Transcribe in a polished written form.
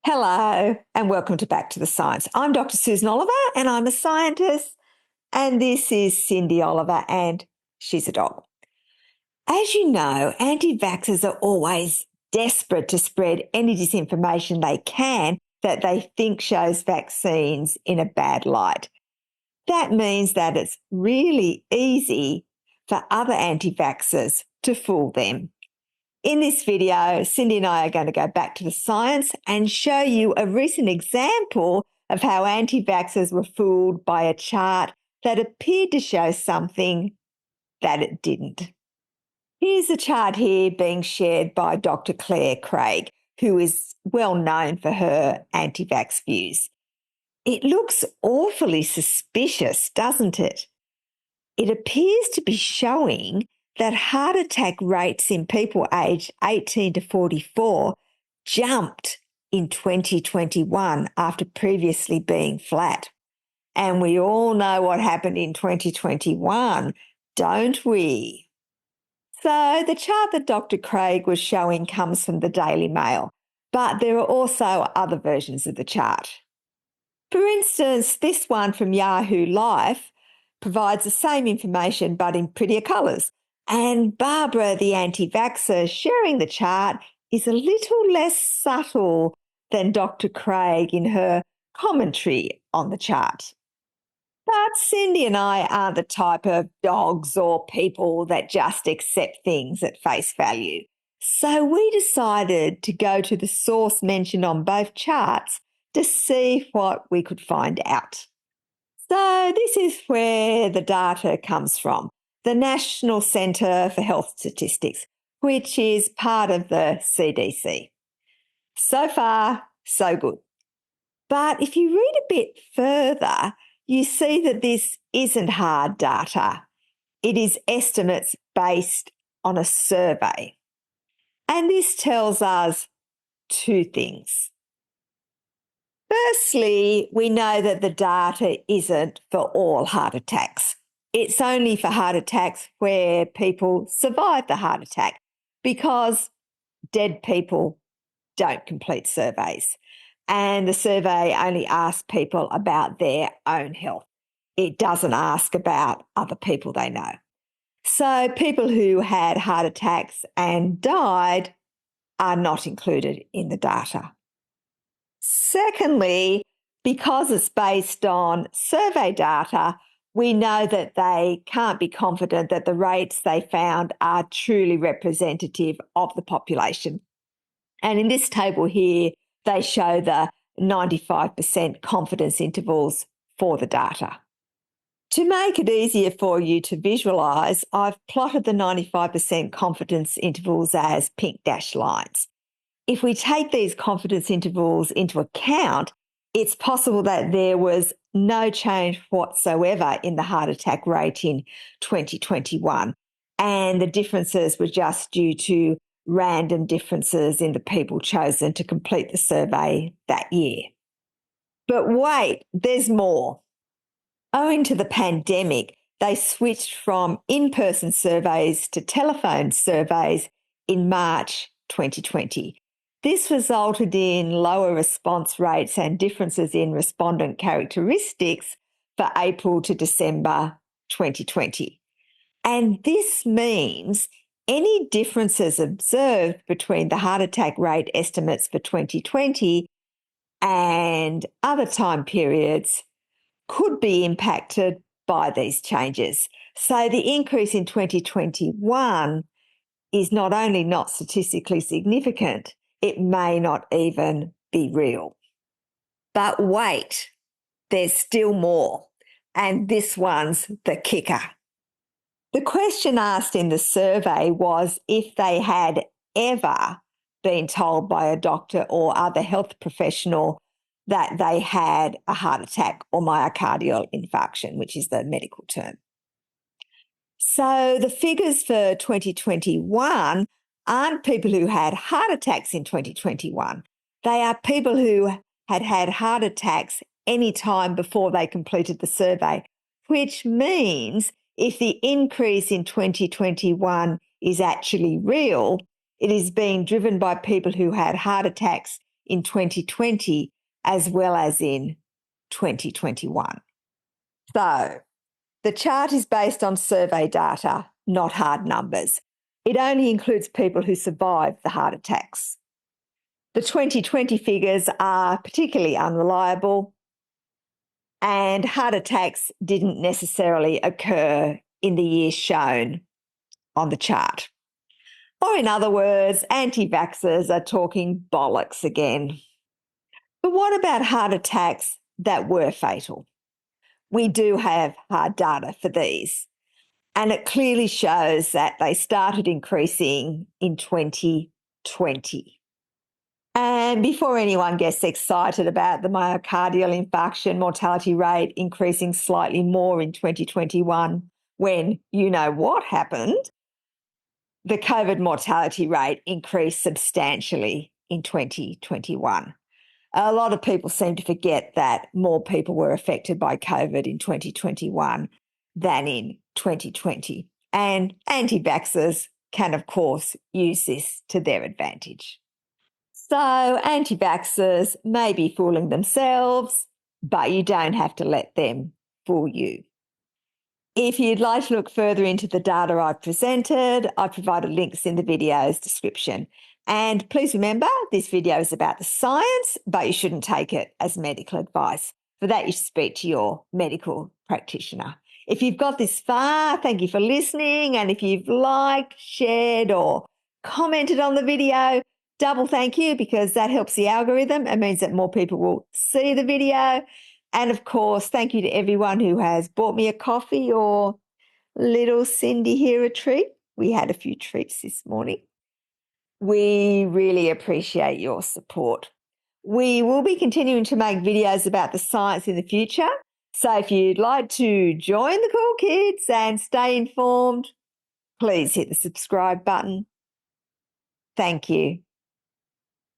Hello, and welcome to Back to the Science. I'm Dr. Susan Oliver, and I'm a scientist, and this is Cindy Oliver, and she's a dog. As you know, anti-vaxxers are always desperate to spread any disinformation they can that they think shows vaccines in a bad light. That means that it's really easy for other anti-vaxxers to fool them. In this video, Cindy and I are going to go back to the science and show you a recent example of how anti-vaxxers were fooled by a chart that appeared to show something that it didn't. Here's a chart here being shared by Dr. Claire Craig, who is well known for her anti-vax views. It looks awfully suspicious, doesn't it? It appears to be showing that heart attack rates in people aged 18 to 44 jumped in 2021 after previously being flat. And we all know what happened in 2021, don't we? So the chart that Dr. Craig was showing comes from the Daily Mail, but there are also other versions of the chart. For instance, this one from Yahoo Life provides the same information but in prettier colours. And Barbara, the anti-vaxxer, sharing the chart is a little less subtle than Dr. Craig in her commentary on the chart. But Cindy and I aren't the type of dogs or people that just accept things at face value. So we decided to go to the source mentioned on both charts to see what we could find out. So this is where the data comes from, the National Centre for Health Statistics, which is part of the CDC. So far, so good. But if you read a bit further, you see that this isn't hard data. It is estimates based on a survey. And this tells us two things. Firstly, we know that the data isn't for all heart attacks. It's only for heart attacks where people survive the heart attack, because dead people don't complete surveys. And the survey only asks people about their own health. It doesn't ask about other people they know. So people who had heart attacks and died are not included in the data. Secondly, because it's based on survey data, we know that they can't be confident that the rates they found are truly representative of the population. And in this table here, they show the 95% confidence intervals for the data. To make it easier for you to visualise, I've plotted the 95% confidence intervals as pink dashed lines. If we take these confidence intervals into account, it's possible that there was no change whatsoever in the heart attack rate in 2021, and the differences were just due to random differences in the people chosen to complete the survey that year. But wait, there's more. Owing to the pandemic, they switched from in-person surveys to telephone surveys in March 2020. This resulted in lower response rates and differences in respondent characteristics for April to December 2020. And this means any differences observed between the heart attack rate estimates for 2020 and other time periods could be impacted by these changes. So the increase in 2021 is not only not statistically significant, it may not even be real. But wait, there's still more, and this one's the kicker. The question asked in the survey was if they had ever been told by a doctor or other health professional that they had a heart attack or myocardial infarction, which is the medical term. So the figures for 2021 aren't people who had heart attacks in 2021. They are people who had had heart attacks any time before they completed the survey, which means if the increase in 2021 is actually real, it is being driven by people who had heart attacks in 2020 as well as in 2021. So the chart is based on survey data, not hard numbers. It only includes people who survived the heart attacks. The 2020 figures are particularly unreliable, and heart attacks didn't necessarily occur in the year shown on the chart. Or in other words, anti-vaxxers are talking bollocks again. But what about heart attacks that were fatal? We do have hard data for these, and it clearly shows that they started increasing in 2020. And before anyone gets excited about the myocardial infarction mortality rate increasing slightly more in 2021, when you know what happened, the COVID mortality rate increased substantially in 2021. A lot of people seem to forget that more people were affected by COVID in 2021 than in 2020. And anti-vaxxers can, of course, use this to their advantage. So anti-vaxxers may be fooling themselves, but you don't have to let them fool you. If you'd like to look further into the data I've presented, I've provided links in the video's description. And please remember, this video is about the science, but you shouldn't take it as medical advice. For that, you should speak to your medical practitioner. If you've got this far, thank you for listening. And if you've liked, shared, or commented on the video, double thank you, because that helps the algorithm. It means that more people will see the video. And of course, thank you to everyone who has bought me a coffee or little Cindy here a treat. We had a few treats this morning. We really appreciate your support. We will be continuing to make videos about the science in the future. So if you'd like to join the cool kids and stay informed, please hit the subscribe button. Thank you.